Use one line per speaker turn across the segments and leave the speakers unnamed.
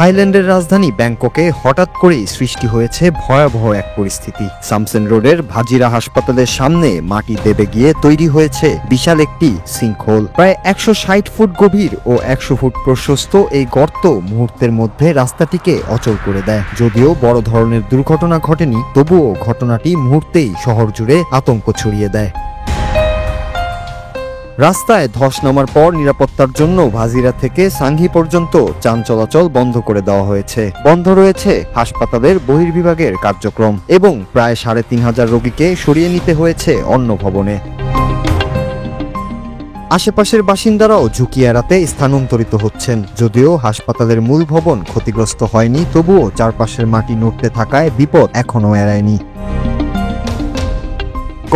থাইল্যান্ডের রাজধানী ব্যাংককে হঠাৎ করেই সৃষ্টি হয়েছে ভয়াবহ এক পরিস্থিতি। সামসেন রোডের ভাজিরা হাসপাতালের সামনে মাটি দেবে গিয়ে তৈরি হয়েছে বিশাল একটি সিঙ্কহোল। প্রায় 160 ফুট গভীর ও 100 ফুট প্রশস্ত এই গর্ত মুহূর্তের মধ্যে রাস্তাটিকে অচল করে দেয়। যদিও বড় ধরনের দুর্ঘটনা ঘটেনি, তবুও ঘটনাটি মুহূর্তেই শহর জুড়ে আতঙ্ক ছড়িয়ে দেয়। রাস্তায় ধস নামার পর নিরাপত্তার জন্য ভাজিরা থেকে সাংঘি পর্যন্ত যান চলাচল বন্ধ করে দেওয়া হয়েছে। বন্ধ রয়েছে হাসপাতালের বহির্বিভাগের কার্যক্রম এবং প্রায় 3500 রোগীকে সরিয়ে নিতে হয়েছে অন্য ভবনে। আশেপাশের বাসিন্দারাও ঝুঁকি এড়াতে স্থানান্তরিত হচ্ছেন। যদিও হাসপাতালের মূল ভবন ক্ষতিগ্রস্ত হয়নি, তবুও চারপাশের মাটি নড়তে থাকায় বিপদ এখনও এড়ায়নি।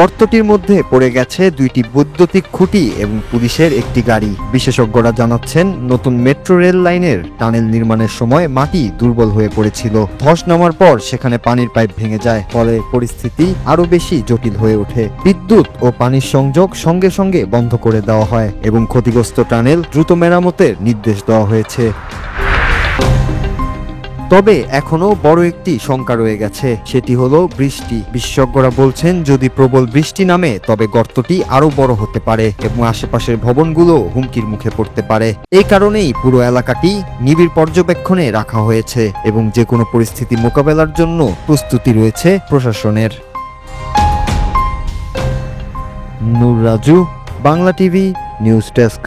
গর্তটির মধ্যে পড়ে গেছে 2টি বৈদ্যুতিক খুঁটি এবং পুলিশের একটি গাড়ি। বিশেষজ্ঞরা জানাচ্ছেন, নতুন মেট্রো রেল লাইনের টানেল নির্মাণের সময় মাটি দুর্বল হয়ে পড়েছিল। ধস নামার পর সেখানে পানির পাইপ ভেঙে যায়, ফলে পরিস্থিতি আরো বেশি জটিল হয়ে ওঠে। বিদ্যুৎ ও পানির সংযোগ সঙ্গে সঙ্গে বন্ধ করে দেওয়া হয় এবং ক্ষতিগ্রস্ত টানেল দ্রুত মেরামতের নির্দেশ দেওয়া হয়েছে। তবে এখনো বড় একটি শঙ্কা রয়ে গেছে, সেটি হলো বৃষ্টি। বিশেষজ্ঞরা বলছেন, যদি প্রবল বৃষ্টি নামে তবে গর্তটি আরো বড় হতে পারে এবং আশেপাশের ভবনগুলো হুমকির মুখে পড়তে পারে। এই কারণেই পুরো এলাকাটি নিবিড় পর্যবেক্ষণে রাখা হয়েছে এবং যে কোনো পরিস্থিতি মোকাবেলার জন্য প্রস্তুতি রয়েছে প্রশাসনের। Noor Raju, Bangla TV news desk.